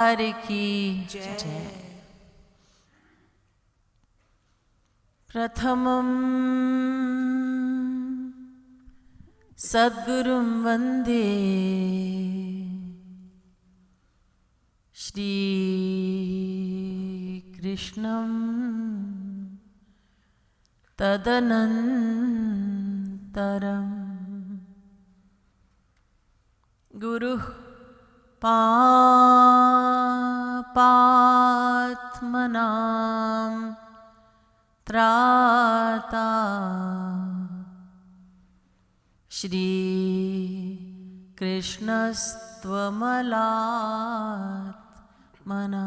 की जय। प्रथमं सद्गुरुं वन्दे श्री कृष्णं तदनन्तरं गुरुः पापात्मनां त्राता श्री कृष्णस्त्वमलात्मना।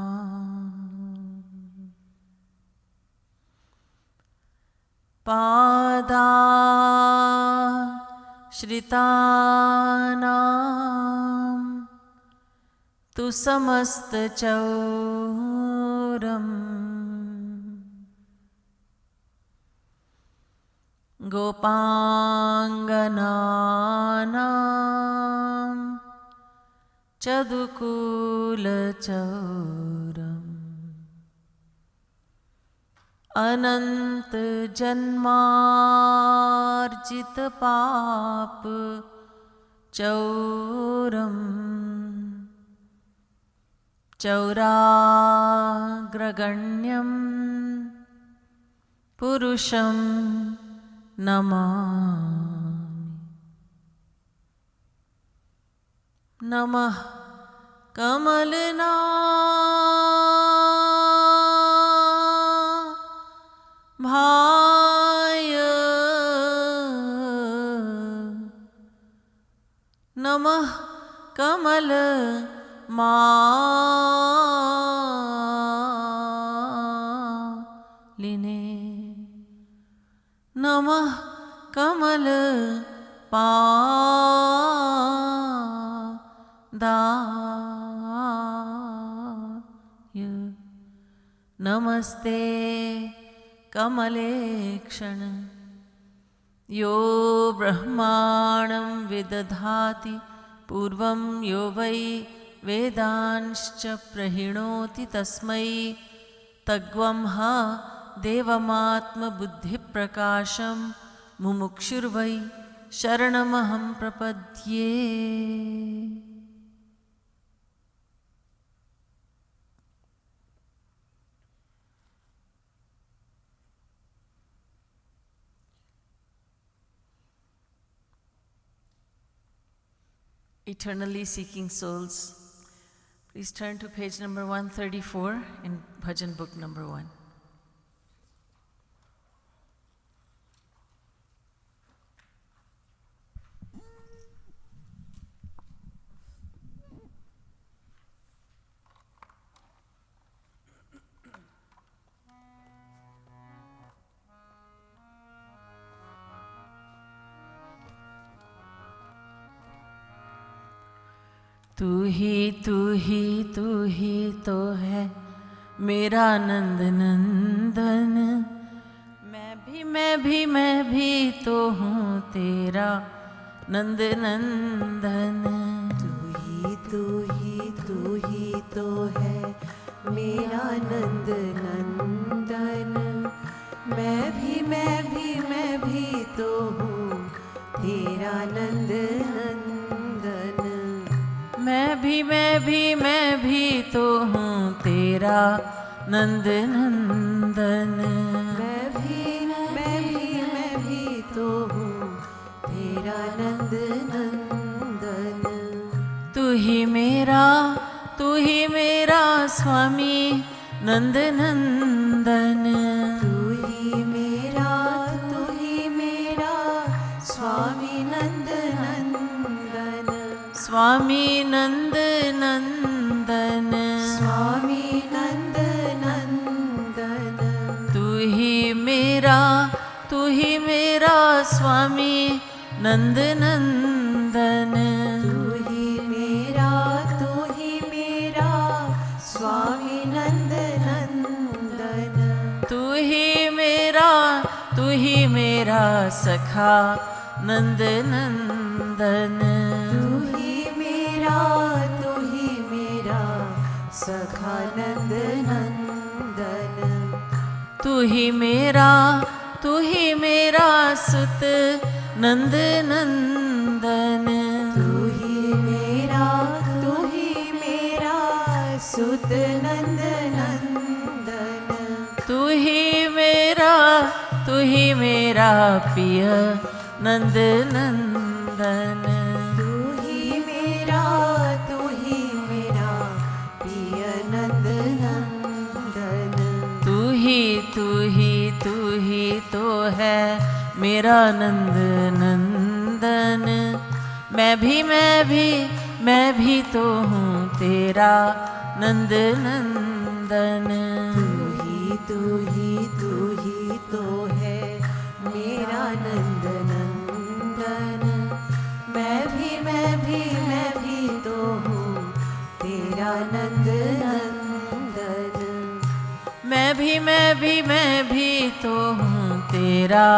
पादाश्रितानां तु समस्तचौरम् गोपाङ्गनानां चदुकूलचौरम् अनन्तजन्मार्जितपाप चौरम् चौराग्रगण्यं पुरुषं नमामि। नमः कमलनाभाय नमः कमलमालिने नमः कमलपादाय नमस्ते कमलेक्षण यो ब्रह्माणं विदधाति पूर्वं यो वै वेदांश्च प्रहिणोति तस्मै तग्वंह देवमात्मबुद्धिप्रकाशं मुमुक्षुर्वै शरणमहं प्रपद्ये। Eternally seeking souls, please turn to page number 134 in Bhajan book number 1. तू ही तो है मेरा नंद नंदन, मैं भी तो हूँ तेरा नंद नंदन। तू ही तो है मेरा नंद नंदन, मैं भी तो हूँ तेरा नंद नंदन। मैं भी तो हूँ तेरा नंद नंदन। मैं भी तो हूँ तेरा नंद नंदन। तू ही मेरा स्वामी नंद नंदन। तू ही मेरा स्वामी नंद नंदन। स्वामी नंद नंदन। स्वामी नंद नंदन। तू ही मेरा स्वामी नंद नंदन। तू ही मेरा स्वामी नंद नंदन। तू ही मेरा सखा नंद नंदन। तू ही मेरा सखा नंद नंदन। तू ही मेरा सुत नंद नंदन। तू ही मेरा सुत नंद नंदन। तू ही मेरा पिय नंद नंदन। तू ही मेरा पिय नंद नंदन। तू ही तो है मेरा नंद नंदन। मैं भी तो हूँ तेरा नंद नंदन। तू ही तो है मेरा नंद नंदन। मैं भी तो हूँ तेरा नंद नंदन। मैं भी तो हूँ तेरा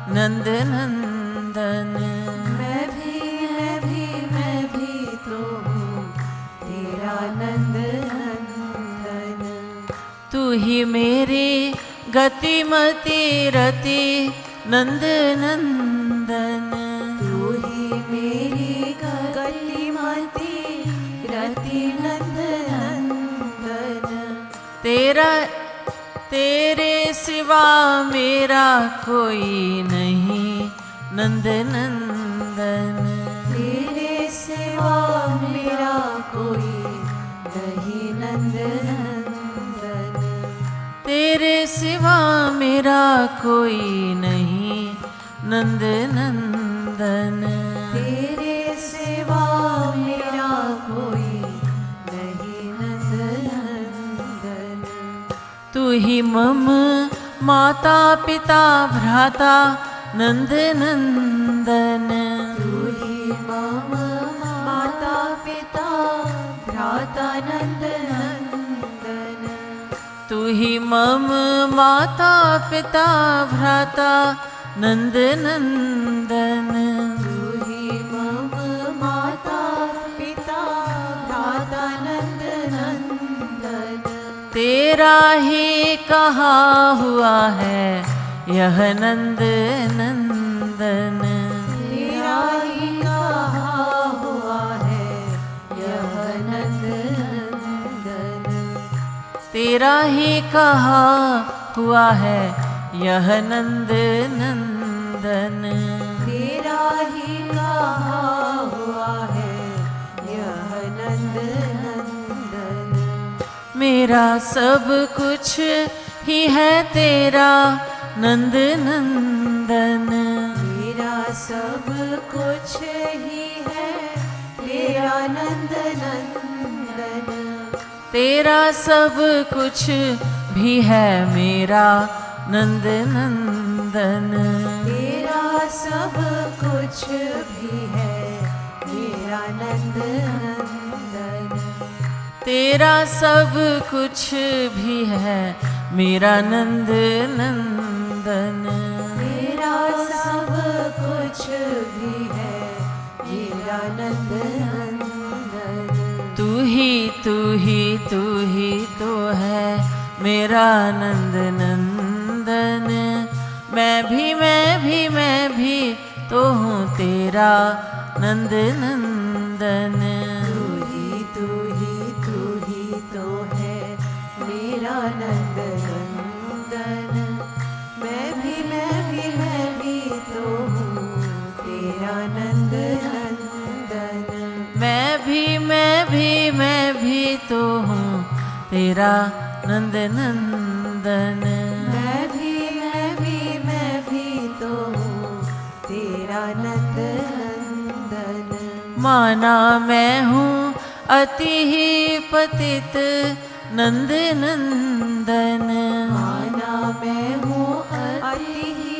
नंद नंदन। मैं भी तो हूँ तेरा नंद नंदन। तू ही मेरी गतिमति रति नंद नंदन। तू ही मेरी गतिमति रति नंद नंदन। तेरे सिवा मेरा कोई नहीं नंद नंदन। तेरे सिवा मेरा कोई नहीं नंद नंदन। तेरे सिवा मेरा कोई नहीं नंद नंदन। तेरे सिवा मेरा कोई नहीं नंद नंदन। तू ही मम माता पिता भ्राता नंद नंदन। तू ही मम माता पिता भ्राता नंद नंदन। तू ही मम माता पिता भ्राता नंद नंदन। तू ही मम माता पिता भ्राता नंद नंदन। तेरा ही कहा हुआ है यह नंद नंदन। तेरा ही कहा हुआ है यह नंद नंदन। तेरा ही कहा हुआ है यह नंद नंदन। तेरा ही कहा हुआ है यह नंद नंदन। मेरा सब कुछ ही है तेरा नंद नंदन। मेरा सब कुछ ही है तेरा नंद नंदन। तेरा सब कुछ भी है मेरा नंद नंदन। तेरा सब कुछ भी है मेरा नंद नंदन। तेरा सब कुछ भी है मेरा नंद नंदन। तेरा सब कुछ भी है मेरा नंद नंदन। तू ही तो है मेरा नंद नंदन। मैं भी तो हूँ तेरा नंद नंदन। तू ही तो है मेरा नंद नंदन। मैं भी तो हूँ तेरा नंद नंदन। मैं भी तो हूँ तेरा नंद नंदन। मैं भी तो हूँ तेरा नंद नंदन। माना मैं हूँ अति ही पतित नंद नंदन। माना मैं हूँ अति ही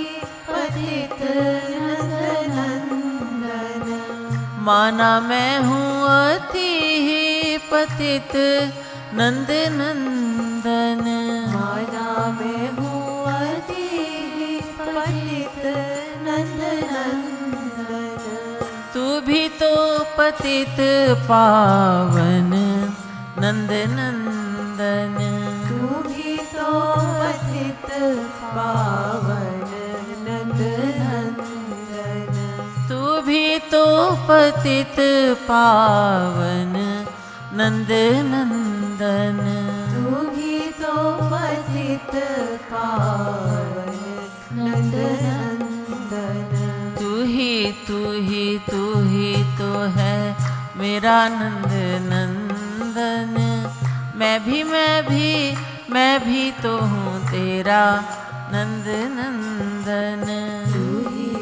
पतित नंद नंदन। माना मैं हूँ अति ही पतित नंद नंदन। माना मैं हूँ अति ही पतित नंद नंदन। तू भी तो पतित पावन नंद नंदन। तू भी तो पतित पावन नंद नंदन तू भी तो पतित पावन नंद नंदन तू भी तो पतित पावन नंद नंदन तू ही तो है मेरा नंद नंदन मैं भी तो हूँ तेरा नंद नंदन तू ही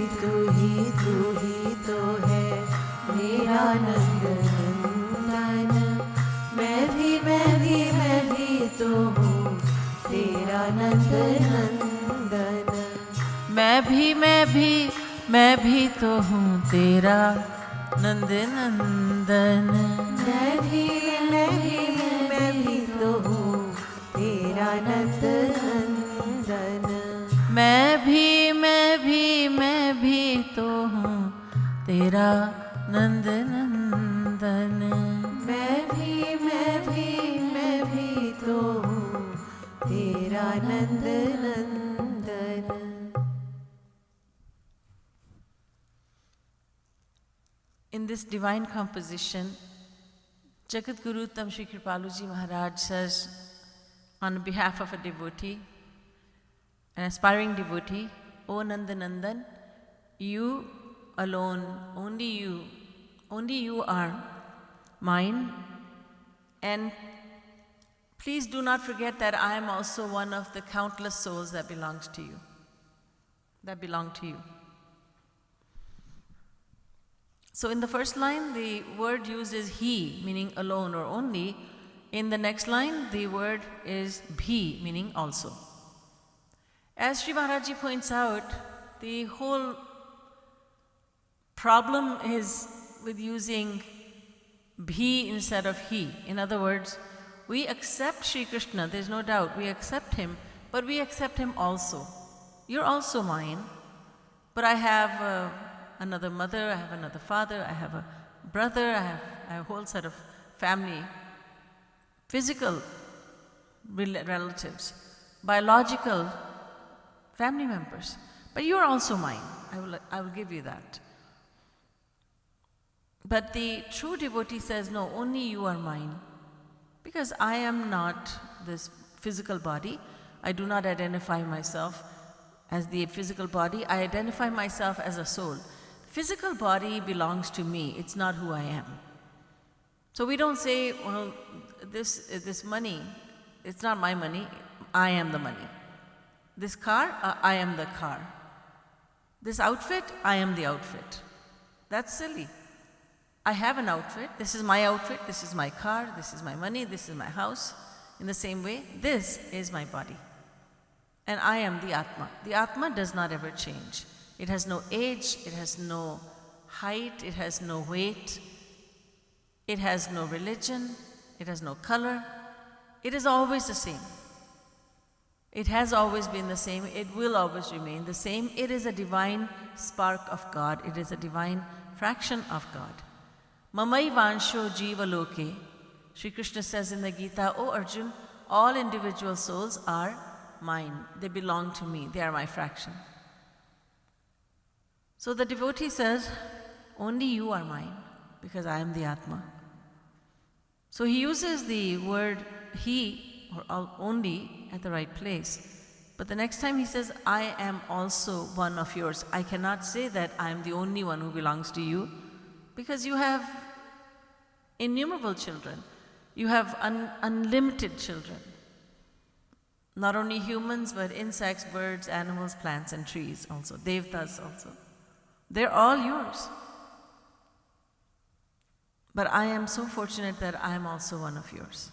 तो है मेरा नंद नंदन मैं भी तो हूँ तेरा नंद नंदन मैं भी तो हूँ तेरा नंद नंदन मैं भी तो हूँ तेरा नंद नंदन मैं भी तो हूँ तेरा नंद नंदन मैं भी तो हूँ तेरा नंद नंदन In this divine composition, Jagat Guru Tam Shri Kripaluji Maharaj says, on behalf of a devotee, an aspiring devotee, O Nanda Nandan, you alone, only you are mine, and please do not forget that I am also one of the countless souls that belong to you. So in the first line, the word used is he, meaning alone or only. In the next line, the word is bhi, meaning also. As Sri Maharaji points out, the whole problem is with using bhi instead of he. In other words, we accept Sri Krishna, there's no doubt, we accept him, but we accept him also. You're also mine, but I have another mother, I have another father, I have a brother, I have a whole set of family, physical relatives, biological family members. But you're also mine. I will give you that. But the true devotee says, no, only you are mine. Because I am not this physical body. I do not identify myself as the physical body. I identify myself as a soul. Physical body belongs to me, it's not who I am. So we don't say, well, this money, it's not my money, I am the money. This car, I am the car. This outfit, I am the outfit. That's silly. I have an outfit, this is my outfit, this is my car, this is my money, this is my house. In the same way, this is my body. And I am the Atma. The Atma does not ever change. It has no age, it has no height, it has no weight, it has no religion, it has no color. It is always the same. It has always been the same, it will always remain the same. It is a divine spark of God, it is a divine fraction of God. Mamai vansho jiva loke. Sri Krishna says in the Gita, O Arjun, all individual souls are mine. They belong to me, they are my fraction. So the devotee says, only you are mine, because I am the Atma. So he uses the word he, or only, at the right place. But the next time he says, I am also one of yours. I cannot say that I am the only one who belongs to you, because you have innumerable children. You have unlimited children. Not only humans, but insects, birds, animals, plants, and trees also. Devtas also. They're all yours. But I am so fortunate that I am also one of yours.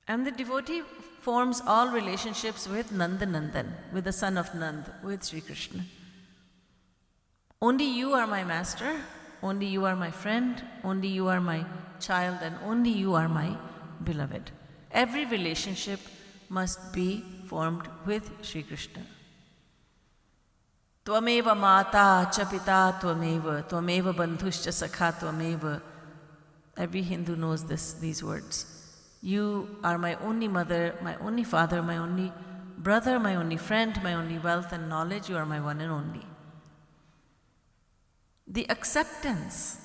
And the devotee forms all relationships with Nanda Nandan, with the son of Nand, with Sri Krishna. Only you are my master, only you are my friend, only you are my child, and only you are my beloved. Every relationship must be formed with Sri Krishna. Tvameva mata cha pita tvameva, tvameva bandhuscha sakha tvameva. Every Hindu knows these words. You are my only mother, my only father, my only brother, my only friend, my only wealth and knowledge. You are my one and only. The acceptance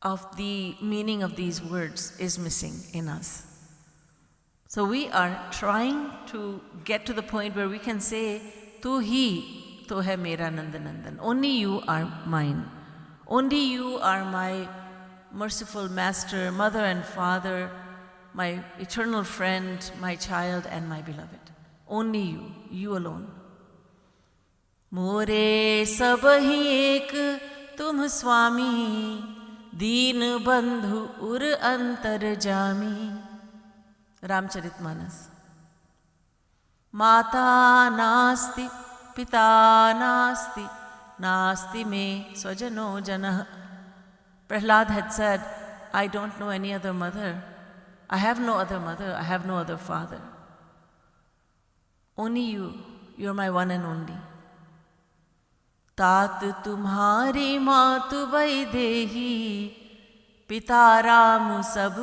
of the meaning of these words is missing in us. So we are trying to get to the point where we can say, Tu hi to hai mera Nandanandan. Only you are mine. Only you are my merciful master, mother and father, my eternal friend, my child and my beloved. Only you alone. More sabhi ek tum swami, deen bandhu ur antar jami. Ramcharitmanas. Mata nasti, pita nasti, nasti me swajano janah. Prahlad had said, I don't know any other mother. I have no other mother. I have no other father. Only you. You're my one and only. Tat tumhari matu vaidehi, pita ram sab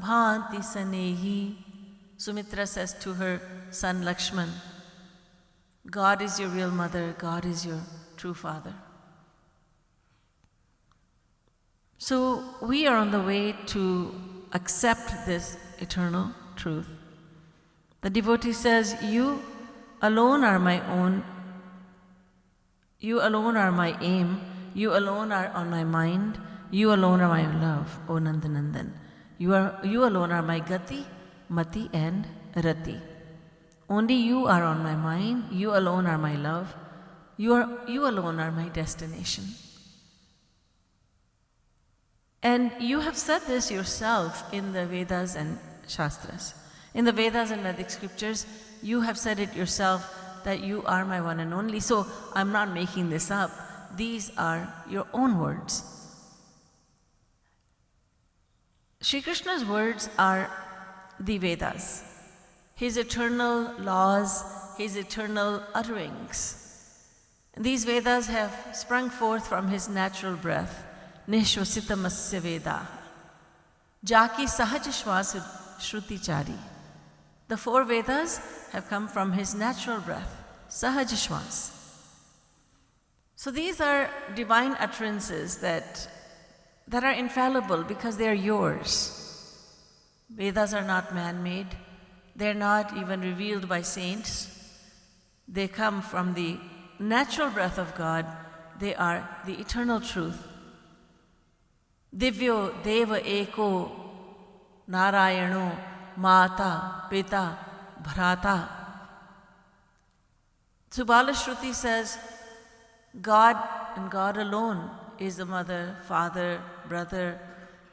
bhanti sanehi. Sumitra says to her son Lakshman, God is your real mother. God is your true father. So we are on the way to accept this eternal truth. The devotee says, you alone are my own. You alone are my aim. You alone are on my mind. You alone are my love, O Nandanandan. You alone are my gati, mati and rati. Only you are on my mind. You alone are my love. You alone are my destination. And you have said this yourself in the Vedas and Shastras. In the Vedas and Vedic scriptures, you have said it yourself that you are my one and only. So I'm not making this up. These are your own words. Shri Krishna's words are the Vedas, his eternal laws, his eternal utterings. And these Vedas have sprung forth from his natural breath. Nishvasitamasya Veda. Jaki Sahaj Shwas Shruti Chari. The four Vedas have come from his natural breath, Sahaj Shwas. So these are divine utterances that are infallible because they are yours. Vedas are not man-made. They're not even revealed by saints. They come from the natural breath of God. They are the eternal truth. Divyo Deva Eko Narayano Mata Pita Bharata. Subala Shruti says, God and God alone is the mother, father, brother.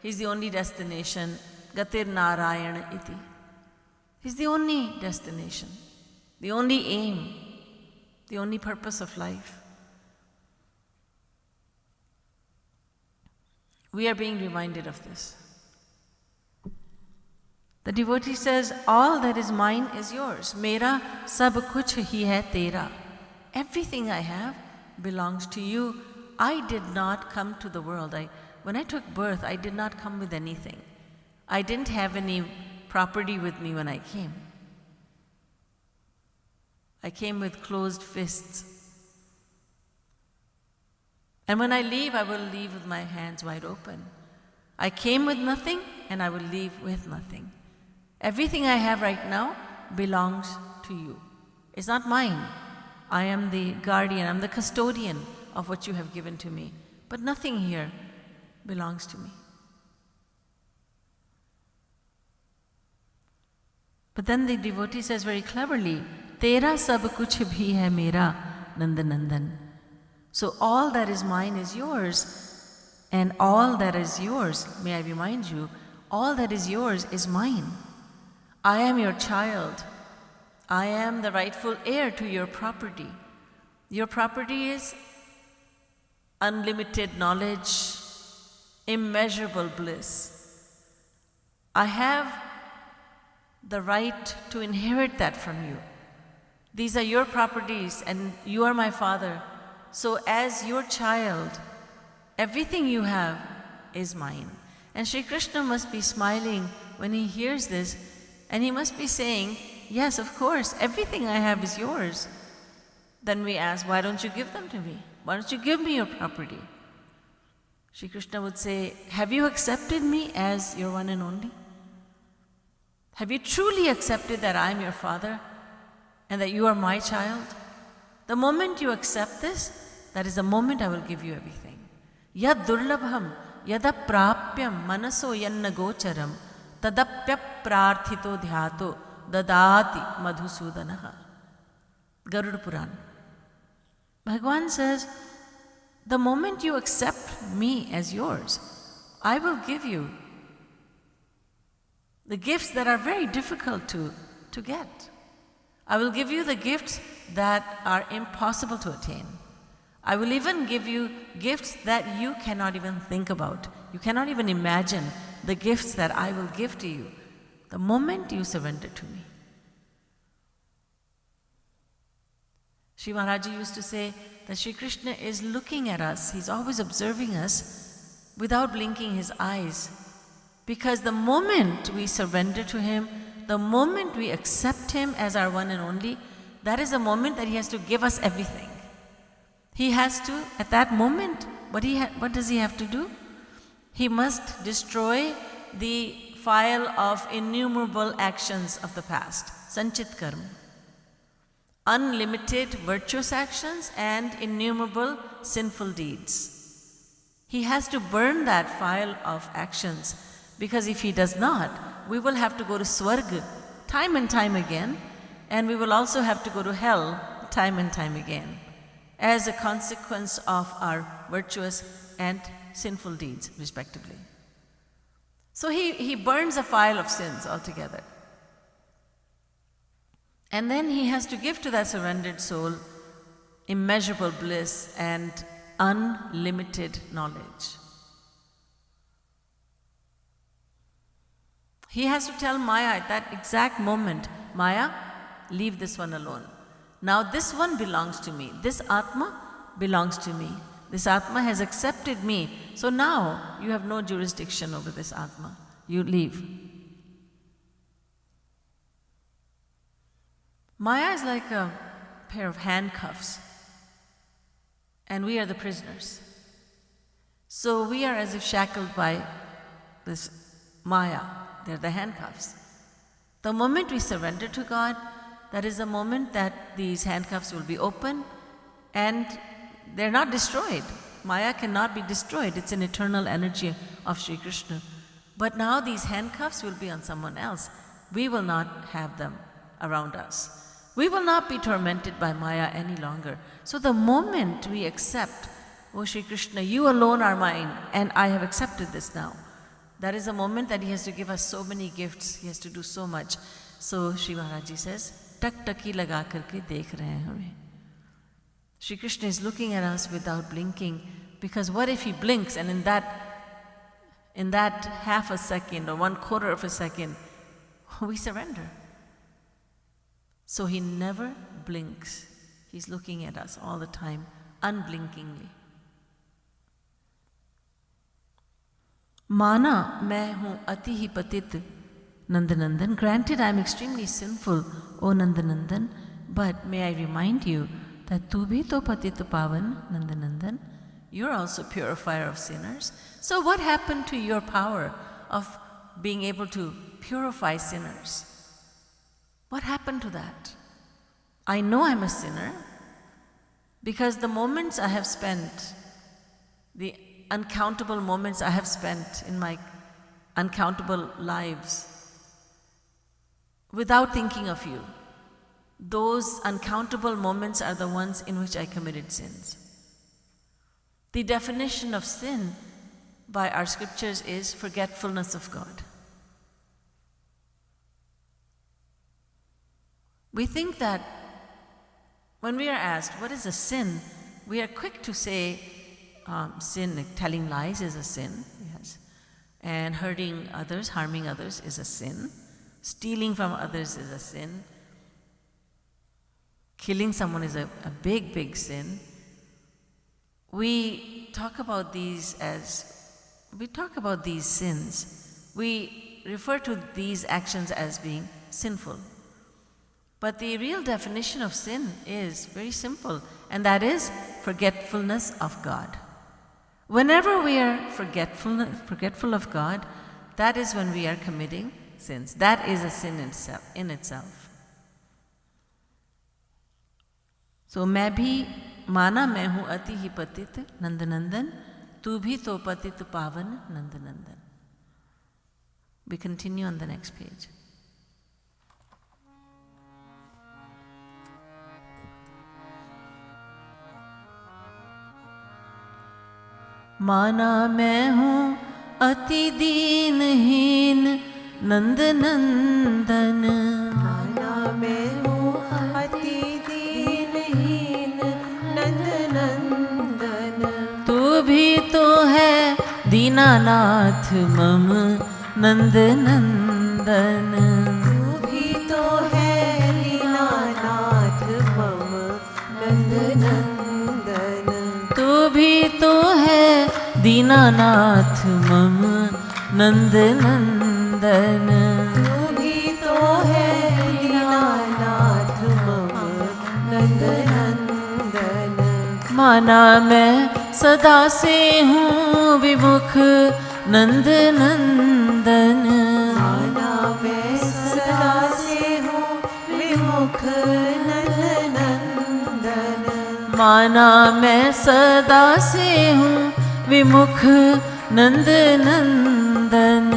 He's the only destination. Gatir Narayana iti. He's the only destination, the only aim, the only purpose of life. We are being reminded of this. The devotee says, all that is mine is yours. Mera sab kuch hi hai tera. Everything I have belongs to you. I did not come to the world. When I took birth, I did not come with anything. I didn't have any property with me when I came. I came with closed fists. And when I leave, I will leave with my hands wide open. I came with nothing, and I will leave with nothing. Everything I have right now belongs to you. It's not mine. I am the guardian, I'm the custodian of what you have given to me. But nothing here belongs to me. But then the devotee says very cleverly, Tera sab kuch bhi hai mera Nandanandan. So all that is mine is yours, and all that is yours, may I remind you, all that is yours is mine. I am your child. I am the rightful heir to your property. Your property is unlimited knowledge, immeasurable bliss. I have the right to inherit that from you. These are your properties, and you are my father. So as your child, everything you have is mine. And Sri Krishna must be smiling when he hears this, and he must be saying, yes, of course, everything I have is yours. Then we ask, why don't you give them to me? Why don't you give me your property? Sri Krishna would say, have you accepted me as your one and only? Have you truly accepted that I am your father and that you are my child? The moment you accept this, that is the moment I will give you everything. Yad durlabham yada prapyam manaso yanna gocharam tadapya prarthito dhyato dadati madhusudanaha. Garuda Puran. Bhagavan says, the moment you accept me as yours, I will give you the gifts that are very difficult to get. I will give you the gifts that are impossible to attain. I will even give you gifts that you cannot even think about. You cannot even imagine the gifts that I will give to you the moment you surrender to me. Sri Maharaji used to say that Sri Krishna is looking at us, he's always observing us without blinking his eyes. Because the moment we surrender to him, the moment we accept him as our one and only, that is the moment that he has to give us everything. He has to, at that moment, what does he have to do? He must destroy the file of innumerable actions of the past, sanchit karma. Unlimited virtuous actions and innumerable sinful deeds. He has to burn that file of actions, because if he does not, we will have to go to Swarga time and time again, and we will also have to go to hell time and time again as a consequence of our virtuous and sinful deeds, respectively. So he burns a file of sins altogether. And then he has to give to that surrendered soul immeasurable bliss and unlimited knowledge. He has to tell Maya at that exact moment, Maya, leave this one alone. Now this one belongs to me. This Atma belongs to me. This Atma has accepted me. So now you have no jurisdiction over this Atma. You leave. Maya is like a pair of handcuffs, and we are the prisoners. So we are as if shackled by this Maya. They're the handcuffs. The moment we surrender to God, that is the moment that these handcuffs will be open, and they're not destroyed. Maya cannot be destroyed. It's an eternal energy of Sri Krishna. But now these handcuffs will be on someone else. We will not have them around us. We will not be tormented by Maya any longer. So the moment we accept, oh Sri Krishna, you alone are mine, and I have accepted this now, that is the moment that he has to give us so many gifts. He has to do so much. So Sri Maharaji says, tak taki laga karke dekh rahe hain hame. Sri Krishna is looking at us without blinking, because what if he blinks and in that half a second or 1/4 of a second, we surrender. So he never blinks. He's looking at us all the time, unblinkingly. Mana main hu ati hi patit Nandanandan. Granted, I am extremely sinful, O Nandanandan, but may I remind you that tu bhi to patit pavan, Nandanandan. You're also purifier of sinners. So what happened to your power of being able to purify sinners? What happened to that? I know I'm a sinner because the moments I have spent, the uncountable moments I have spent in my uncountable lives without thinking of you, those uncountable moments are the ones in which I committed sins. The definition of sin by our scriptures is forgetfulness of God. We think that when we are asked, what is a sin? We are quick to say, sin, like telling lies is a sin, yes. And hurting others, harming others is a sin. Stealing from others is a sin. Killing someone is a big, big sin. We talk about these as we talk about these sins. We refer to these actions as being sinful. But the real definition of sin is very simple, and that is forgetfulness of God. Whenever we are forgetful of God, that is when we are committing sins. That is a sin in itself. So, मैं भी माना मैं हूँ अति ही पतित नंद नंदन, तू भी तो पतित पावन नंद नंदन. We continue on the next page. माना मैं हूँ अति दीनहीन नंद नंदन, माना मैं हूँ अति दीनहीन नंद नंदन, तू भी तो है दीनानाथ मम नंद नंदन. तू भी तो है दीनानाथ मम नंद नंदन, तू भी तो है दीनानाथ मम नंद नंदन. तू भी तो है दीनानाथ मम नंद नंदन, माना मैं सदा से हूँ विमुख नंद नंदन, माना मैं सदा से हूँ विमुख नंद नंदन, माना मैं सदा से हूँ विमुख नंद नंदन.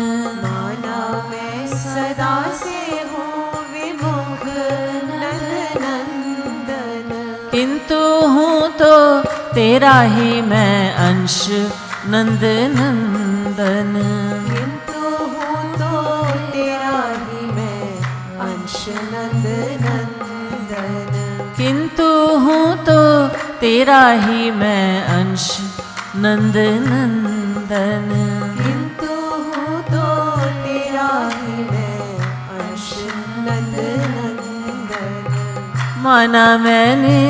माना मैं सदा से हूँ विमुख नंद नंदन, किंतु हूँ तो तेरा ही मैं अंश नंद नंदन. किंतु हूँ तो तेरा ही मैं अंश नंद नंदन, किंतु हूँ तो तेरा ही मैं अंश नंद नंदन. किंतु हूँ तो तेरा ही मैं अंश नंद नंदन, माना मैंने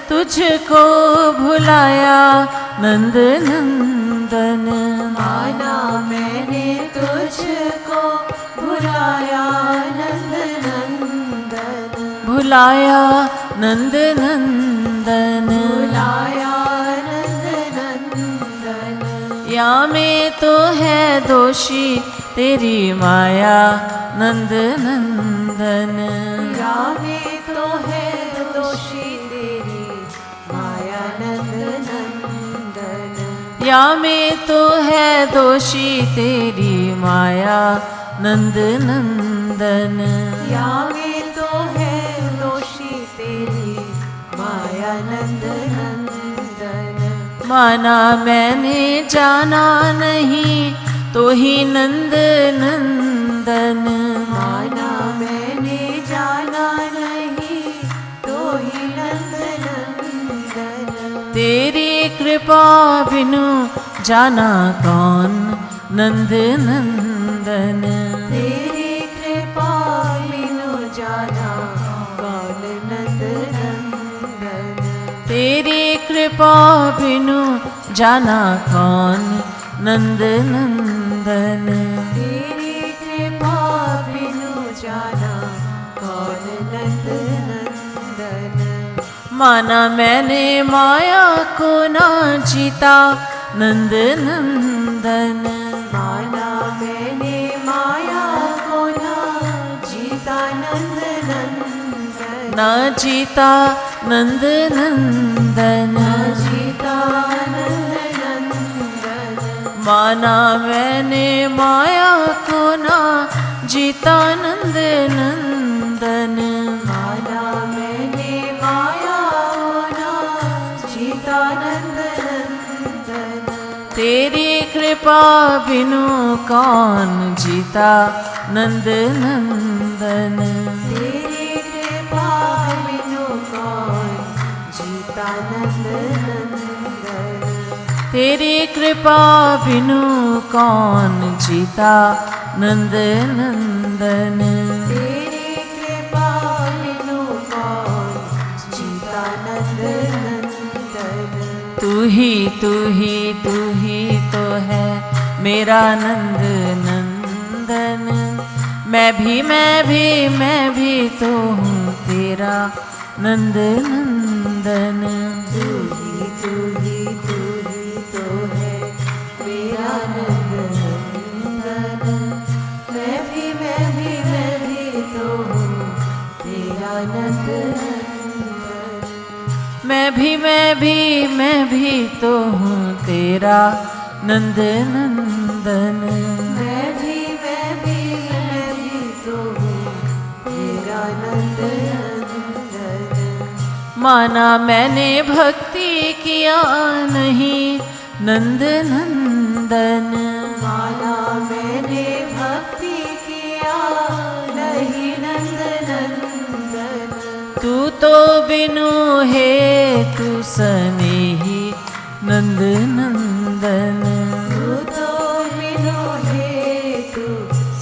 तुझको भुलाया नंद नंदन, माना मैंने तुझको भुलाया नंद नंदन, भुलाया नंद नंदन. भुलाया नंद नंदन, या में तो है दोषी तेरी माया नंद नंदन. या में तो है दोषी तेरी माया नंद नंदन, या में तो है दोषी तेरी माया नंद नंदन. या में तो है दोषी तेरी माया नंद नंदन, माना मैंने जाना नहीं तो ही नंद नंदन. माना मैंने जाना नहीं तो ही नंद नंदन, तेरी कृपा बिनु जाना कौन नंद नंदन. तेरी कृपा बिनु जाना कौन नंद नंदन, तेरी कृपा बिनु जाना कौन नंद नंदन. तेरी कृपा बिनु जाना कौन नंद नंदन, माना मैंने माया को ना जीता नंद नंदन. माना मैंने माया को ना जीता नंद नंदन, ना जीता नंद नंदन. जीता नंद नंदन, माना मैंने माया को ना जीता नंद नंदन. माना मैंने माया को ना जीता नंद नंदन, तेरी कृपा बिनु कौन जीता नंद नंदन. तेरी कृपा बिनु कौन जीता नंद नंदन, तेरी कृपा बिनु कौन जीता नंद नंदन. तेरी कृपा बिनु कौन जीता नंद नंदन, तू ही तो है मेरा नंद नंदन। मैं भी तो हूँ तेरा नंद नंदन। तू ही तो है मेरा नंद नंदन। मैं भी तो हूँ तेरा नंद नंदन। मैं भी तो हूँ तेरा नंद नंदन। मैं भी तो हूँ तेरा नंद नंदन। माना मैंने भक्ति किया नहीं नंद नंदन। माना मैंने भक्ति किया नहीं नंद नंदन। तू तो बिनु है तू स्नेही नंद नंदन। तू तो बिनु है तू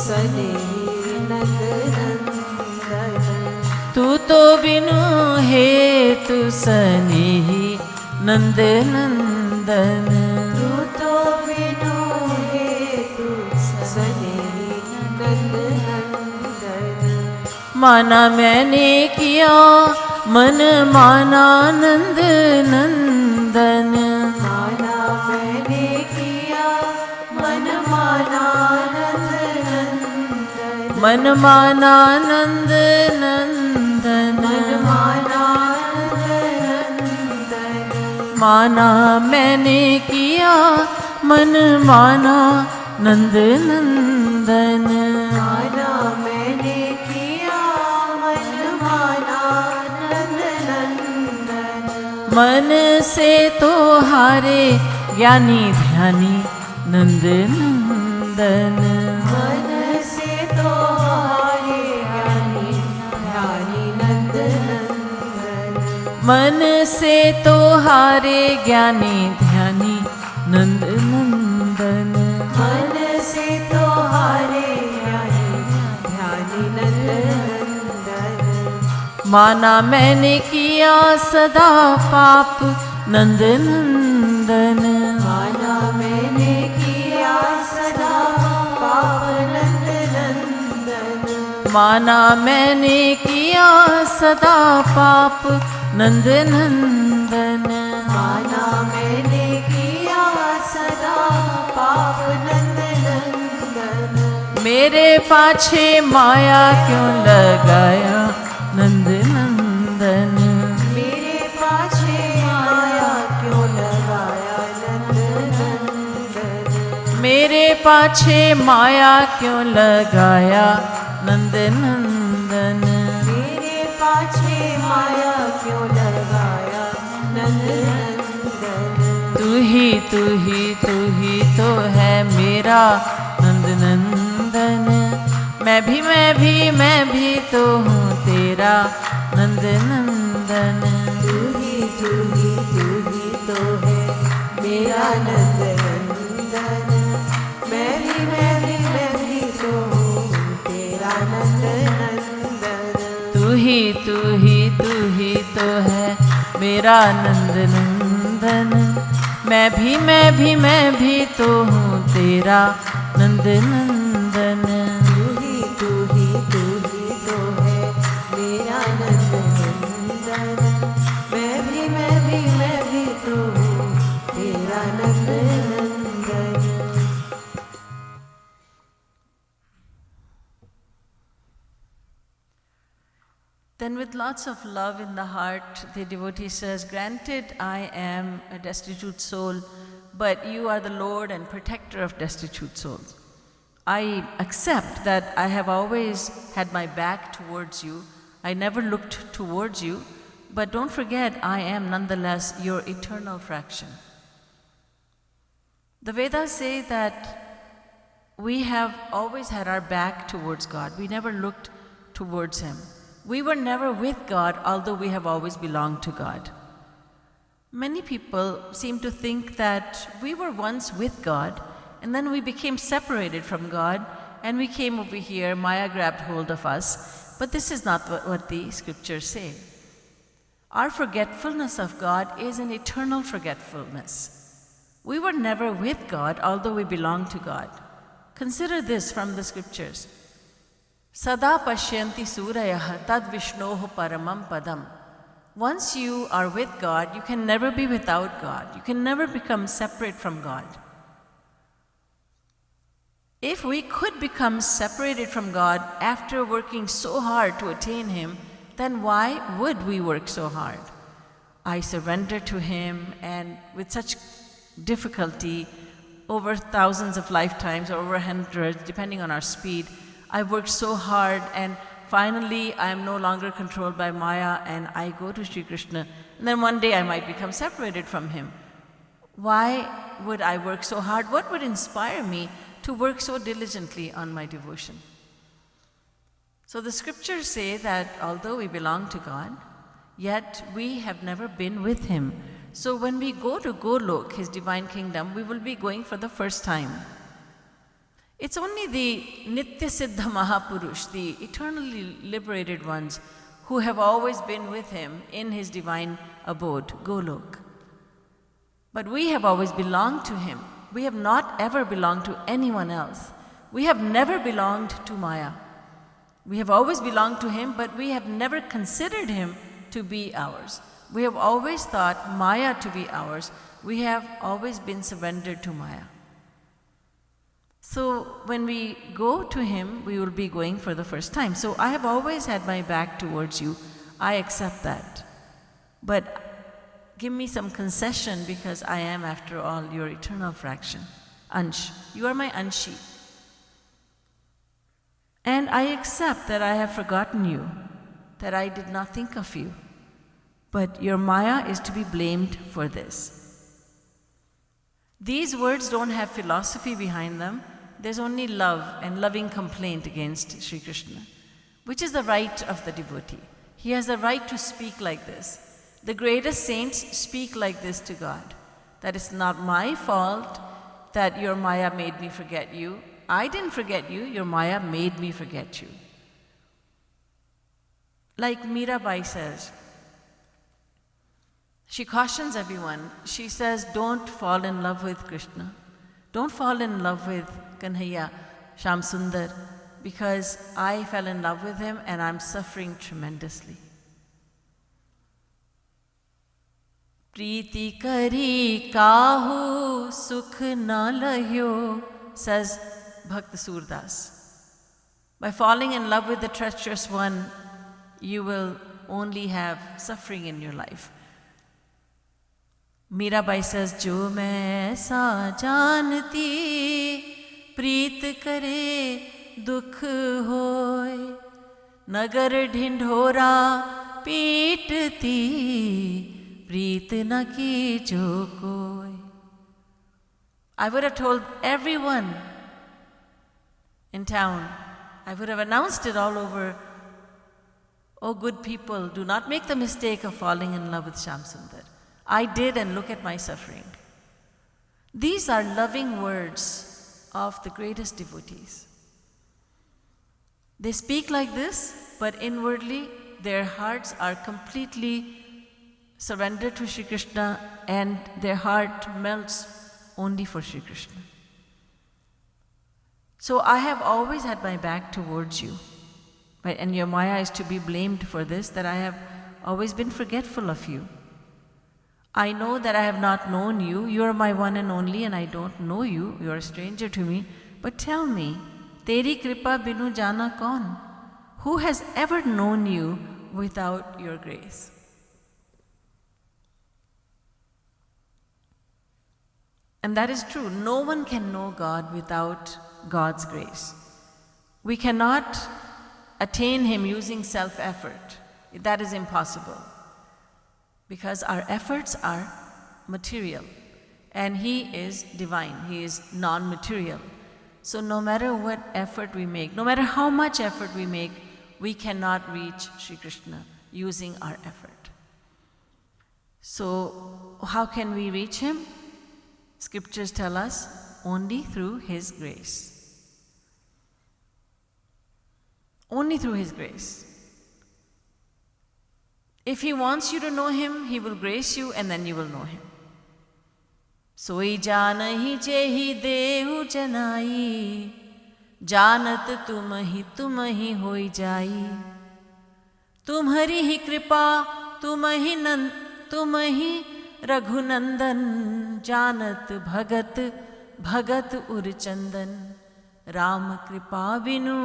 स्नेही नंद नंदन। तू तो बिनु है तू स्नेही नंद नंदन। तू तो बिनु है तू स्नेही नंद नंदन। माना मैंने किया मन माना नंद नंदन। माना मैंने किया मन माना नंद नंदन। मन माना नंद नंदन। मन माना नंद नंदन। माना मैंने किया मन माना नंद नंदन। माना मैंने किया मन माना नंद नंदन। मन से तो हारे ज्ञानी ध्यानी नंद नंदन। मन से तो हारे ज्ञानी ध्यानी नंद नंदन। मन से तो हारे ज्ञानी ध्यानी नंद नंदन। मन से तो हारे ज्ञानी ध्यानी नंद नंदन। माना मैंने किया सदा पाप नंद नंदन। माना मैंने किया सदा पाप नंद नंदन। माना मैंने किया सदा पाप नंद नंदन। माना मैंने किया सदा पाप नंद नंदन। मेरे पाछे माया क्यों लगाया नंद नंदन। मेरे पाछे माया क्यों लगाया नंद नंदन। मेरे पाछे माया क्यों लगाया नंद नंदन। मेरे पाछे माया क्यों लगाया नंद नंदन। तू ही तो है मेरा नंद नंदन। मैं भी तो हूँ तेरा नंद नंदन। तू ही तो है मेरा नंद नंदन। मैं भी तो हूँ तेरा नंद नंदन। तू ही तो है मेरा नंद नंदन। मैं भी तो हूँ तेरा नंद नंदन। तू ही तो है मेरा नंद नंदन। मैं भी तो हूँ तेरा नंद नंदन। Then with lots of love in the heart, the devotee says, granted I am a destitute soul, but you are the Lord and protector of destitute souls. I accept that I have always had my back towards you. I never looked towards you, but don't forget I am nonetheless your eternal fraction. The Vedas say that we have always had our back towards God. We never looked towards Him. We were never with God, although we have always belonged to God. Many people seem to think that we were once with God, and then we became separated from God, and we came over here, Maya grabbed hold of us. But this is not what the scriptures say. Our forgetfulness of God is an eternal forgetfulness. We were never with God, although we belong to God. Consider this from the scriptures. Sada pashyanti surayah tad vishnoh paramam padam. Once you are with God, you can never be without God. You can never become separate from God. If we could become separated from God after working so hard to attain Him, then why would we work so hard? I surrender to Him, and with such difficulty, over thousands of lifetimes or over hundreds, depending on our speed, I worked so hard, and finally I am no longer controlled by Maya, and I go to Sri Krishna, and then one day I might become separated from Him. Why would I work so hard? What would inspire me to work so diligently on my devotion? So the scriptures say that although we belong to God, yet we have never been with Him. So when we go to Golok, His divine kingdom, we will be going for the first time. It's only the Nitya Siddha Mahapurush, the eternally liberated ones, who have always been with Him in His divine abode, Golok. But we have always belonged to Him. We have not ever belonged to anyone else. We have never belonged to Maya. We have always belonged to Him, but we have never considered Him to be ours. We have always thought Maya to be ours. We have always been surrendered to Maya. So when we go to Him, we will be going for the first time. So I have always had my back towards you. I accept that. But give me some concession, because I am, after all, your eternal fraction. Ansh. You are my Anshi. And I accept that I have forgotten you, that I did not think of you. But your Maya is to be blamed for this. These words don't have philosophy behind them. There's only love and loving complaint against Sri Krishna, which is the right of the devotee. He has the right to speak like this. The greatest saints speak like this to God, that it's not my fault that your Maya made me forget you. I didn't forget you, your Maya made me forget you. Like Mirabai says, she cautions everyone. She says, don't fall in love with Krishna. Don't fall in love with Kanhaiya, Shyam Sundar, because I fell in love with him and I'm suffering tremendously. Preeti kari kahu sukh na lahyo, says Bhakta Surdas. By falling in love with the treacherous one, you will only have suffering in your life. Mirabai says, Jo main aisa janti, preet kare dukh hoy, nagar dhindhora peetti, preet na ki jo koi. I would have told everyone in town, I would have announced it all over, oh good people, do not make the mistake of falling in love with Shyam Sundar. I did, and look at my suffering. These are loving words of the greatest devotees. They speak like this, but inwardly their hearts are completely surrendered to Sri Krishna, and their heart melts only for Sri Krishna. So I have always had my back towards you, right? And your Maya is to be blamed for this, that I have always been forgetful of you. I know that I have not known you. You are my one and only, and I don't know you. You are a stranger to me. But tell me, Teri kripa binu jana kaun? Who has ever known you without your grace? And that is true. No one can know God without God's grace. We cannot attain Him using self-effort. That is impossible, because our efforts are material and He is divine, He is non-material. So no matter what effort we make, no matter how much effort we make, we cannot reach Sri Krishna using our effort. So how can we reach Him? Scriptures tell us only through His grace. Only through His grace. If He wants you to know Him, He will grace you, and then you will know Him. सोई जानहि जेहि देहु जनाई, जानत तुम ही होई जाई। तुम्हारी ही कृपा तुम ही रघुनंदन, जानत भगत भगत उरचंदन। राम कृपा बिनु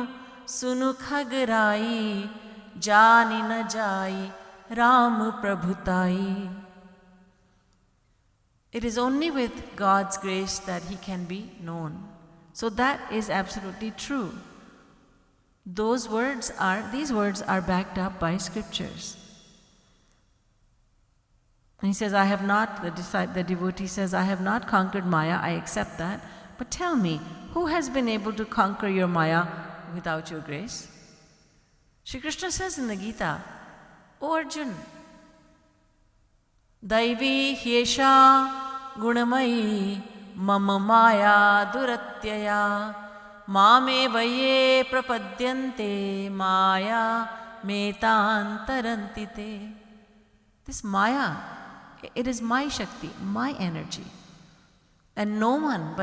सुनु खगराई, जानि न जाई Ram प्रभुताई। It is only with God's grace that He can be known. So that is absolutely true. These words are backed up by scriptures. And he says, I have not, the devotee says, I have not conquered Maya, I accept that. But tell me, who has been able to conquer your Maya without your grace? Shri Krishna says in the Gita, O Arjun, Daivi hyesha gunamayi mama maya duratyaya, Mameva ye prapadyante maya metantarantite. This Maya, it is my Shakti, my energy. And no one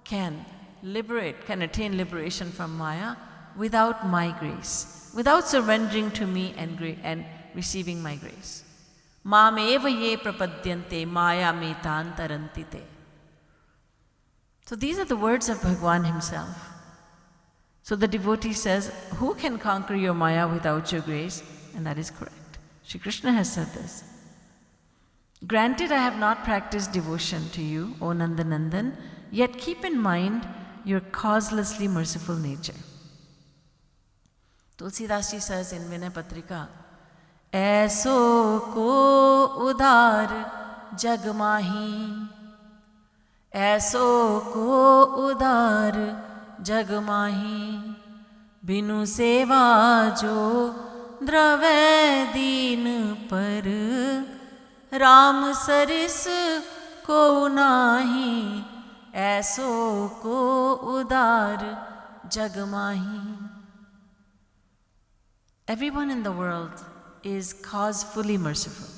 can attain liberation from Maya without my grace, without surrendering to me and receiving my grace. Mameva ye prapadyante maya metantarantite. So these are the words of Bhagwan himself. So the devotee says, who can conquer your Maya without your grace? And that is correct. Shri Krishna has said this. Granted, I have not practiced devotion to you, O Nandanandan, yet keep in mind your causelessly merciful nature. Tulsidas ji says in Vinay Patrika, Aisa ko udar jag mahi, Aisa ko udar jag mahi, binu seva jo द्रवै दीन पर, राम सरिस को नाही, ऐसो को उदार जग माही. Everyone in the world is causefully merciful.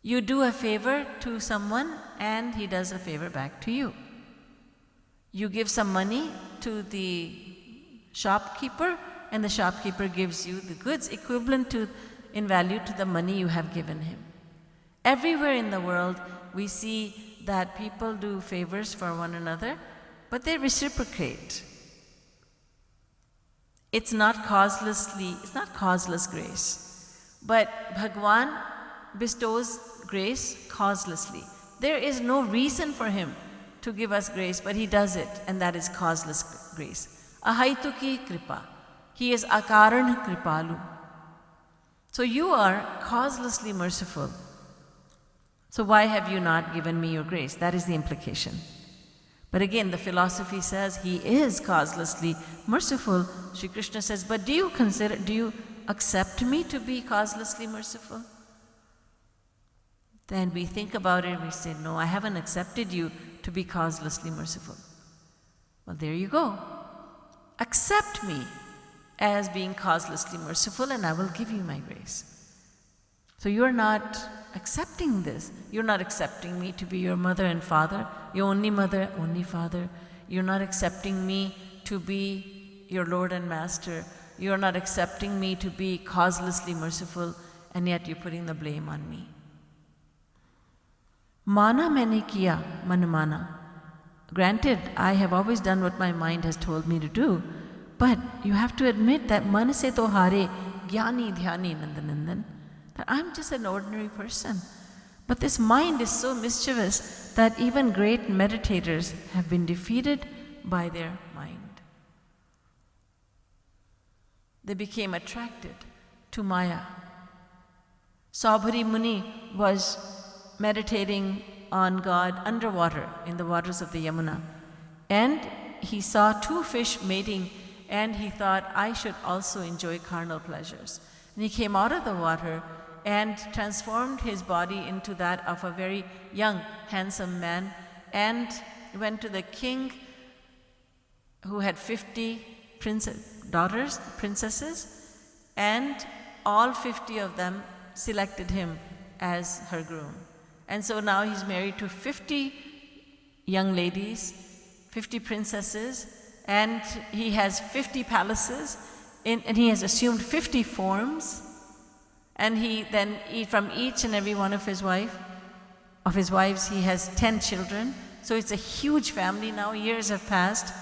You do a favor to someone and he does a favor back to you. You give some money to the shopkeeper and the shopkeeper gives you the goods equivalent to in value to the money you have given him. Everywhere in the world we see that people do favors for one another, but they reciprocate. It's not causeless grace. But Bhagwan bestows grace causelessly. There is no reason for him to give us grace, but he does it, and that is causeless grace. Ahaituki kripa. He is akaran kripalu. So you are causelessly merciful. So why have you not given me your grace? That is the implication. But again, the philosophy says he is causelessly merciful. Shri Krishna says, but do you accept me to be causelessly merciful? Then we think about it and we say, no, I haven't accepted you to be causelessly merciful. Well, there you go. Accept me as being causelessly merciful and I will give you my grace. So you're not accepting this. You're not accepting me to be your mother and father, your only mother, only father. You're not accepting me to be your Lord and Master. You're not accepting me to be causelessly merciful, and yet you're putting the blame on me. Mana maine kiya, man mana. Granted, I have always done what my mind has told me to do, but you have to admit that man se to hare gyani dhyani nandanandan, that I'm just an ordinary person. But this mind is so mischievous that even great meditators have been defeated by their mind. They became attracted to Maya. Saubhari Muni was meditating on God underwater in the waters of the Yamuna. And he saw two fish mating and he thought, I should also enjoy carnal pleasures. And he came out of the water and transformed his body into that of a very young, handsome man and went to the king who had 50 princesses, and all 50 of them selected him as her groom. And so now he's married to 50 young ladies, 50 princesses, and he has 50 palaces, and he has assumed 50 forms. And from each and every one of his wives, he has 10 children. So it's a huge family now. Years have passed,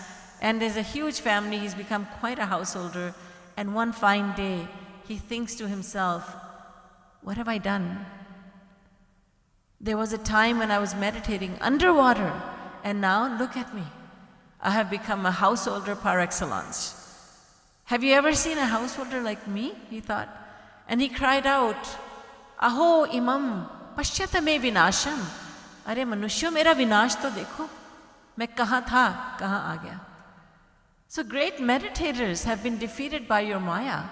and there's a huge family. He's become quite a householder. And one fine day, he thinks to himself, what have I done? There was a time when I was meditating underwater, and now look at me. I have become a householder par excellence. Have you ever seen a householder like me? He thought. And he cried out, Aho imam pashyata me vinasham. Are manushyo mera vinash to dekho. Main kahan tha, kahan aa gaya. So great meditators have been defeated by your Maya,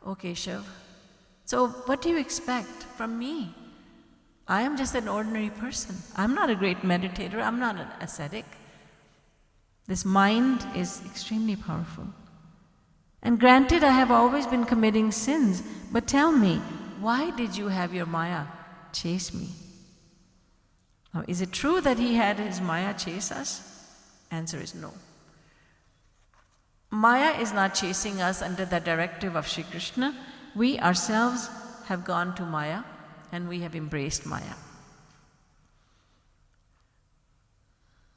O Keshav. So what do you expect from me? I am just an ordinary person. I'm not a great meditator. I'm not an ascetic. This mind is extremely powerful. And granted, I have always been committing sins, but tell me, why did you have your Maya chase me? Now, is it true that he had his Maya chase us? Answer is no. Maya is not chasing us under the directive of Sri Krishna. We ourselves have gone to Maya and we have embraced Maya.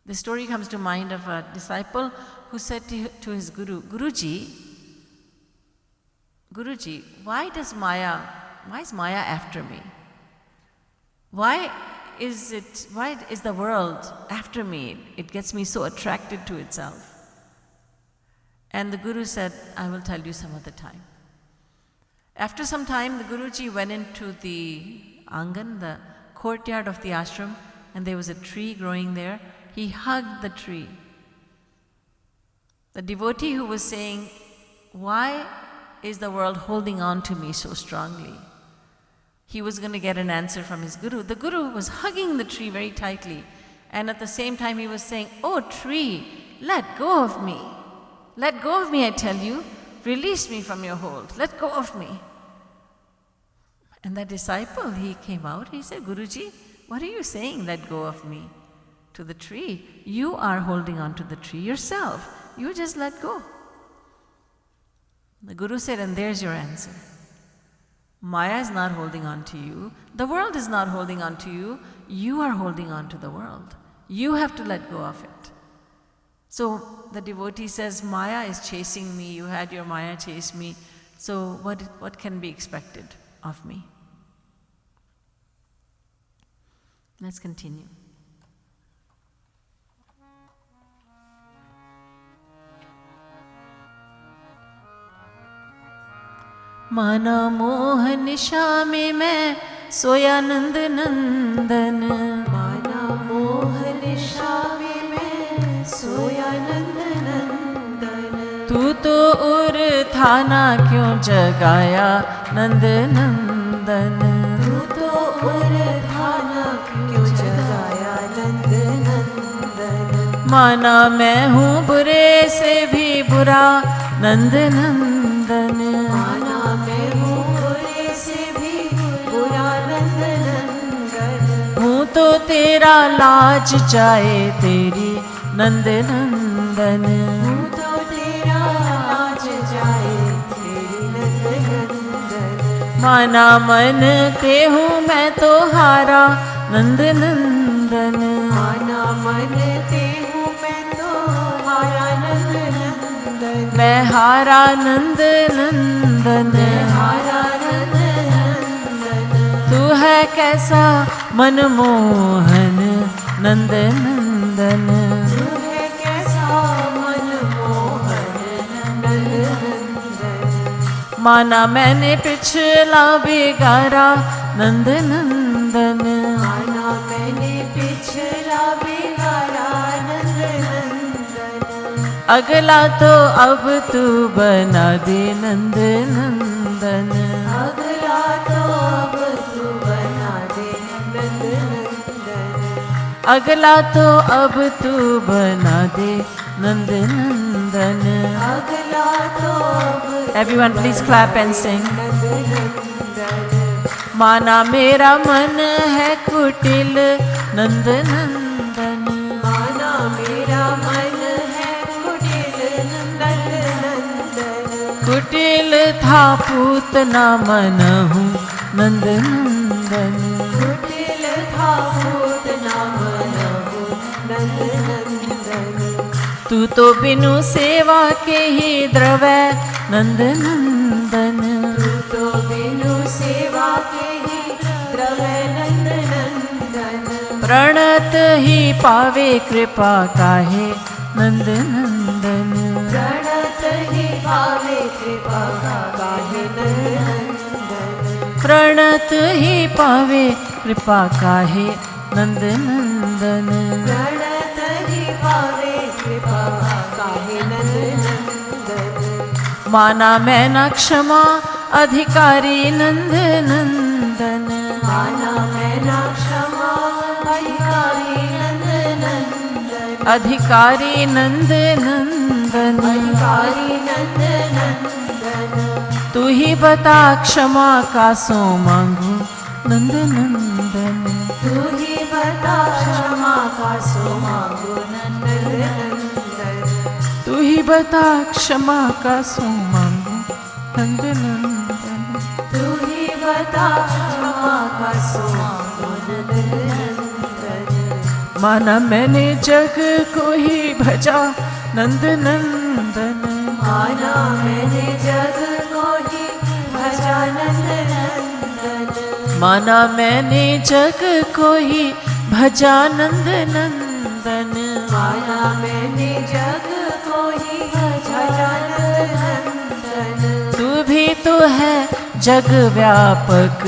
The story comes to mind of a disciple who said to his guru, Guruji, why is Maya after me? Why is the world after me? It gets me so attracted to itself. And the Guru said, I will tell you some other time. After some time, the Guruji went into the Angan, the courtyard of the ashram, and there was a tree growing there. He hugged the tree. The devotee who was saying, why is the world holding on to me so strongly? He was going to get an answer from his Guru. The Guru was hugging the tree very tightly, and at the same time he was saying, oh tree, let go of me. Let go of me, I tell you. Release me from your hold. Let go of me. And that disciple, he came out, he said, Guruji, what are you saying, let go of me? To the tree. You are holding on to the tree yourself. You just let go. The Guru said, and there's your answer. Maya is not holding on to you. The world is not holding on to you. You are holding on to the world. You have to let go of it. So the devotee says, Maya is chasing me. You had your Maya chase me. So what can be expected of me? Let's continue. माना मोह निशा में मैं सोया नंद नंदन माना मोह निशा में मैं सोया नंद नंदन तू तो उर था ना क्यों जगाया नंद नंदन तू तो उर था ना क्यों जगाया नंद नंदन माना मैं हूँ बुरे से भी बुरा नंद नंदन माना मैं हूँ बुरे से भी बुरा नंद नंदन हूँ तो तेरा लाज जाए तेरी नंद नंदन हूँ तो तेरा लाज जाए तेरी नंद नंदन माना मन ते हूँ मैं तो हारा नंद नंदन माना मन ते हूँ मैं तो हारा नंद नंदन मैं हारा नंद नंदन हारा नंद नंदन तू है कैसा मनमोहन नंद नंदन तू है कैसा मनमोहन नंद नंदन माना मैंने पिछला बिगाड़ा नंद नंदन माना मैंने पिछला बिगाड़ा नंद नंदन अगला तो अब तू बना दे नंद नंदन अगला तो अब तू बना दे नंद नंदन अगला तो अब तू बना दे नंद नंदन अगला तो अब Everyone please clap and sing. नंद नंदन माना मेरा मन है कुटिल नंद नंदन। माना मेरा मन है कुटिल नंद नंदन। कुटिल था पूतना मनहु नंद नंदन। कुटिल था पूतना मनहु नंद नंदन। तू तो बिनु सेवा के ही द्रवै नंद नंदन। तू तो बिनु सेवा के ही द्रवै नंद नंदन। प्रणत ही पावे कृपा काहे नंद नंदन। प्रणत ही पावे कृपा काहे नंद नंदन। प्रणत ही पावे कृपा काहे नंद नंदन। प्रणत ही पावे कृपा काहे नंद नंदन। माना मैं न क्षमा अधिकारी नंद नंदन। माना मैं न क्षमा अधिकारी नंद नंदन। अधिकारी नंद नंदन। अधिकारी नंद नंदन। तू ही बता क्षमा का सो मांगू नंद नंदन। तू ही बता क्षमा का सो मांगू नंद नंदन। तू ही बता क्षमा का सो मांगू नंद नंदन। तू ही बता क्षमा का सो मांगू नंद नंदन। माना मैंने जग को ही भजा नंद नंदन। माना मैंने जग को ही भजा नंद नंदन। माना मैंने जग को ही भजा नंद नंदन। माना मैंने जग को ही भजा नंद नंदन। तू भी तो है जग व्यापक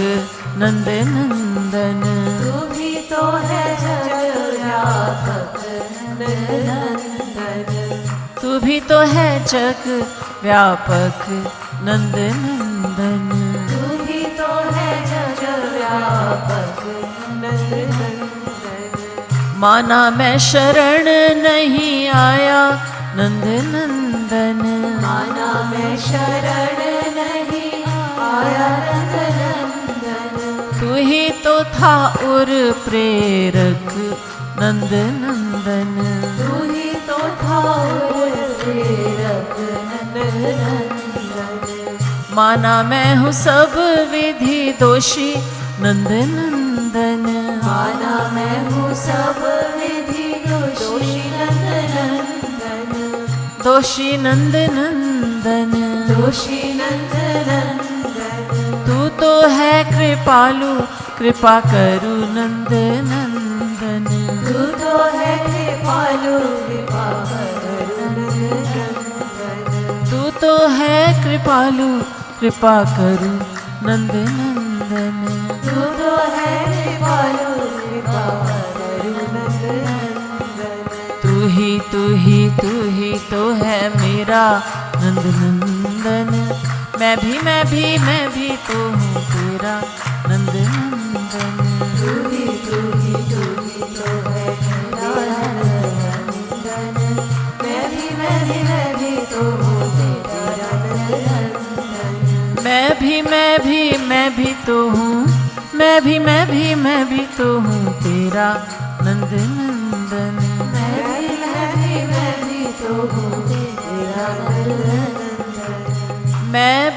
नंद नंदन। तू भी तो है जग व्यापक नंद नंदन। तू भी तो है जग व्यापक नंद नंदन। तू भी तो है जग व्यापक नंद नंदन। माना मैं शरण नहीं आया नंद नंदन। माना मैं शरण नहीं आया नंद नंदन। तू ही तो था उर प्रेरक नंद नंदन। तू ही तो था प्रेरक नंद नंदन। माना मैं हूँ सब विधि दोषी नंद नंदन। माना मैं हूँ सब विधि दोषी नंद नंदन। दोषी नंद नंदन। दोषी नंद नंदन। तू तो है कृपालु कृपा करू नंद नंदन। तू तो है कृपालु कृपा करू नंद नंदन। तू तो है कृपालु कृपा करू नंद नंदन। तू तो है कृपालु कृपा करू नंद नंदन। तू ही तू ही तू ही तो है मेरा नंद नंदन। मैं भी तो हूँ तेरा नंद नंदन। तू ही तो है मेरा नंद नंदन। मैं भी तो हूँ तेरा नंद नंदन। मैं भी तो हूँ मैं भी तो हूँ तेरा नंद नंदन। मैं भी तो हूँ तेरा नंद नंदन। मैं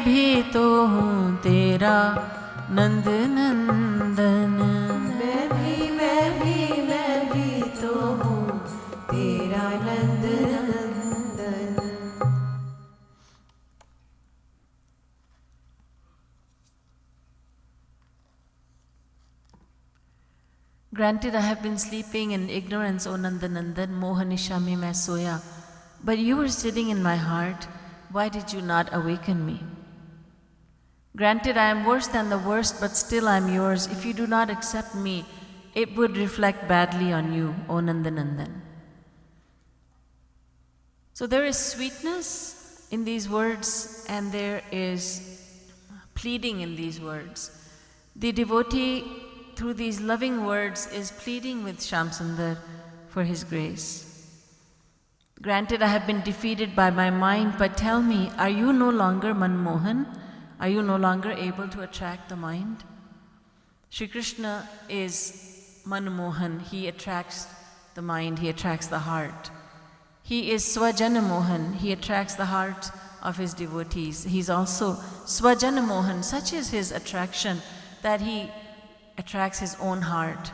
भी तो हूँ तेरा नंद नंदन। मैं भी तो हूँ तेरा नंद नंदन। Granted, I have been sleeping in ignorance, O Nandanandan, Mohanisha mein main soya. But you were sitting in my heart. Why did you not awaken me? Granted, I am worse than the worst, but still I am yours. If you do not accept me, it would reflect badly on you, O Nandanandan. So there is sweetness in these words, and there is pleading in these words. The devotee, through these loving words, is pleading with Shyamsundar for his grace. Granted, I have been defeated by my mind, but tell me, are you no longer Manmohan? Are you no longer able to attract the mind? Shri Krishna is Manmohan. He attracts the mind, he attracts the heart. He is Swajanamohan. He attracts the heart of his devotees. He's also Swajanamohan. Such is his attraction that he attracts his own heart.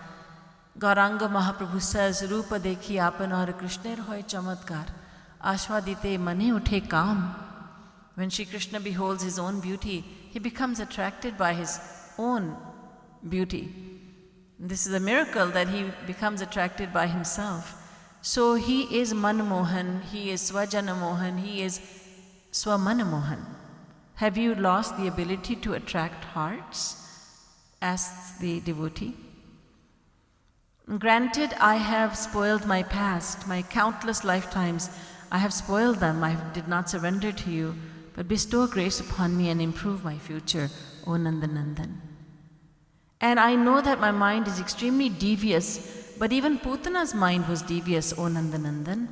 Gauranga Mahaprabhu says, Rupa dekhi apanar Krishner hoy chamatkar, ashwadite mane uthe kam. When Shri Krishna beholds his own beauty, he becomes attracted by his own beauty. This is a miracle that he becomes attracted by himself. So he is Manmohan, he is Swajanamohan, he is Swamanamohan. Have you lost the ability to attract hearts? Asks the devotee. Granted, I have spoiled my past, my countless lifetimes. I have spoiled them, I did not surrender to you. But bestow grace upon me and improve my future, O Nandanandan. And I know that my mind is extremely devious, but even Putana's mind was devious, O Nandanandan.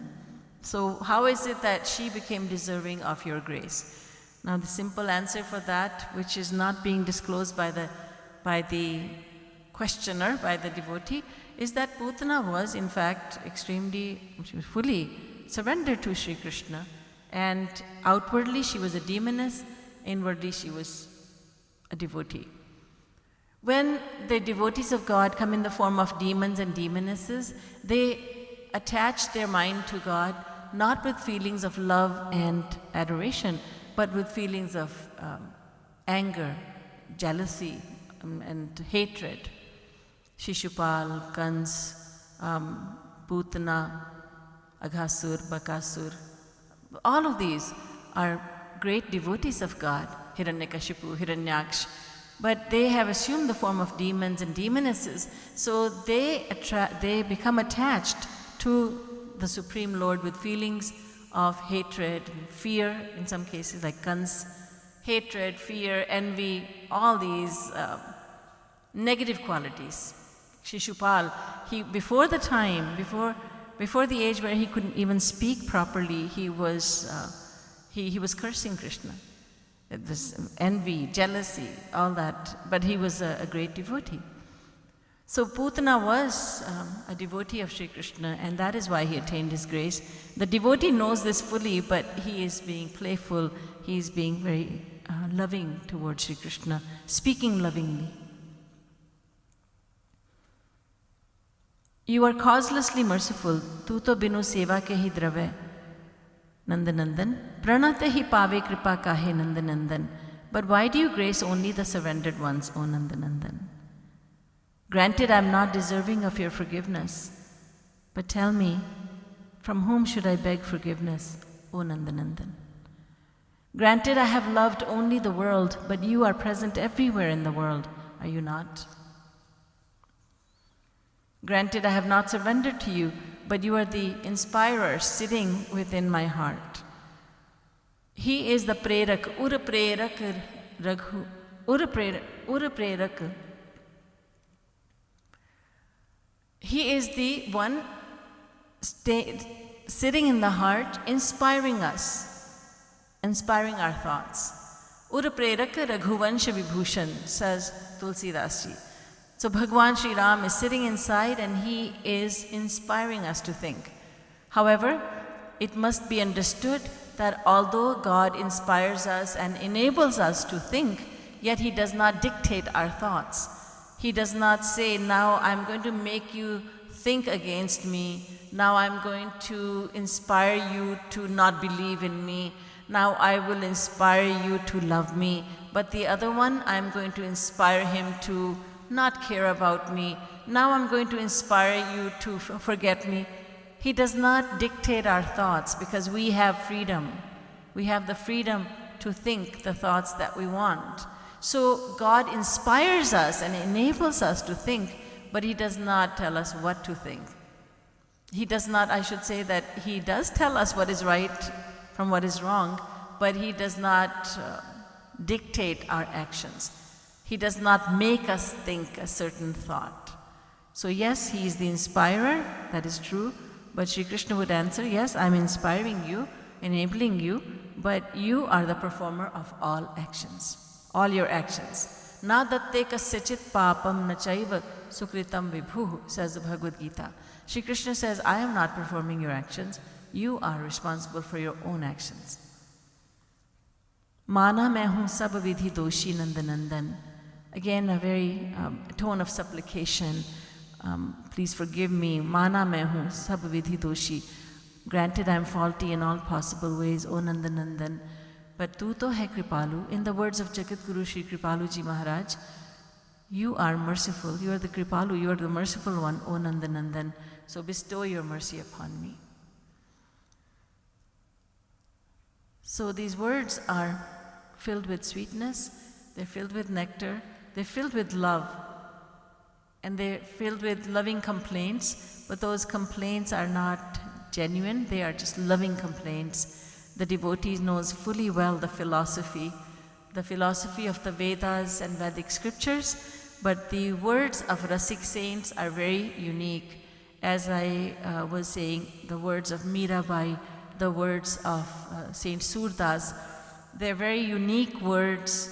So how is it that she became deserving of your grace? Now the simple answer for that, which is not being disclosed by the questioner, by the devotee, is that Putana was in fact she was fully surrendered to Sri Krishna. And outwardly she was a demoness, inwardly she was a devotee. When the devotees of God come in the form of demons and demonesses, they attach their mind to God not with feelings of love and adoration, but with feelings of anger, jealousy, and hatred. Shishupal, Kans, Putana, Aghasur, Bakasur, all of these are great devotees of God, Hiranyakashipu, Hiranyaksh, but they have assumed the form of demons and demonesses, so they become attached to the Supreme Lord with feelings of hatred and fear, in some cases like Kans, hatred, fear, envy, all these negative qualities. Shishupal, before the age where he couldn't even speak properly, he was cursing Krishna. It was envy, jealousy, all that, but he was a great devotee. So Putana was a devotee of Sri Krishna, and that is why he attained his grace. The devotee knows this fully, but he is being playful, he is being very loving towards Sri Krishna, speaking lovingly. You are causelessly merciful, tu to binu seva ke hi drave. Nandanandan, pranate hi pave kripa kahe Nandanandan. But why do you grace only the surrendered ones, O Nandanandan? Granted, I am not deserving of your forgiveness, but tell me, from whom should I beg forgiveness, O Nandanandan? Granted, I have loved only the world, but you are present everywhere in the world, are you not? Granted, I have not surrendered to you, but you are the inspirer sitting within my heart. He is the prerak, ura prerak raghu, ura prerak. He is the one sitting in the heart, inspiring us, inspiring our thoughts. Ura prerak raghuvansha vibhushan, says Tulsi Dasji. So Bhagwan Sri Ram is sitting inside and he is inspiring us to think. However, it must be understood that although God inspires us and enables us to think, yet he does not dictate our thoughts. He does not say, now I'm going to make you think against me. Now I'm going to inspire you to not believe in me. Now I will inspire you to love me. But the other one, I'm going to inspire him to not care about me. Now I'm going to inspire you to forget me. He does not dictate our thoughts because we have freedom. We have the freedom to think the thoughts that we want. So God inspires us and enables us to think, but he does not tell us what to think. He does not, I should say that he does tell us what is right from what is wrong, but he does not dictate our actions. He does not make us think a certain thought. So yes, he is the inspirer, that is true, but Sri Krishna would answer, yes, I'm inspiring you, enabling you, but you are the performer of all actions. all your actions. Na datte kasyachit papam na chaiva sukritam vibhu, says the Bhagavad Gita. Shri Krishna says, I am not performing your actions. You are responsible for your own actions. Mana main hu sab vidhi doshi nandanandan. Again, a very tone of supplication. Please forgive me. Mana main hu sab vidhi doshi. Granted, I am faulty in all possible ways, O Nandanandan. But tu to hai Kripalu. In the words of Jagat Guru Shri Kripalu Ji Maharaj, you are merciful. You are the Kripalu. You are the merciful one, O Nandanandan. So bestow your mercy upon me. So these words are filled with sweetness, they're filled with nectar, they're filled with love, and they're filled with loving complaints, but those complaints are not genuine, they are just loving complaints. The devotee knows fully well the philosophy of the Vedas and Vedic scriptures, but the words of Rasik saints are very unique. As I was saying, the words of Mirabai, the words of Saint Surdas, they're very unique words.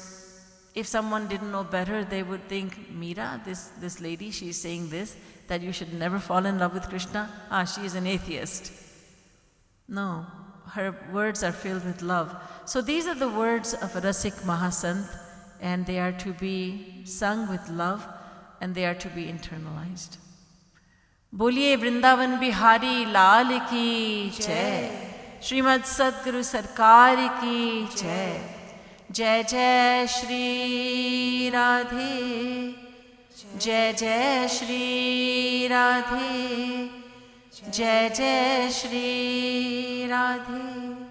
If someone didn't know better, they would think, Mira, this lady, she's saying this, that you should never fall in love with Krishna. She is an atheist. No, her words are filled with love. So these are the words of a Rasik Mahasant, and they are to be sung with love, and they are to be internalized. Boliye Vrindavan Bihari Lal ki Jai. Srimad Sadguru Sarkar ki Jai. Jai Jai Shri Radhe. Jai Jai Shri Radhe. Jai Jai Shri Radhe.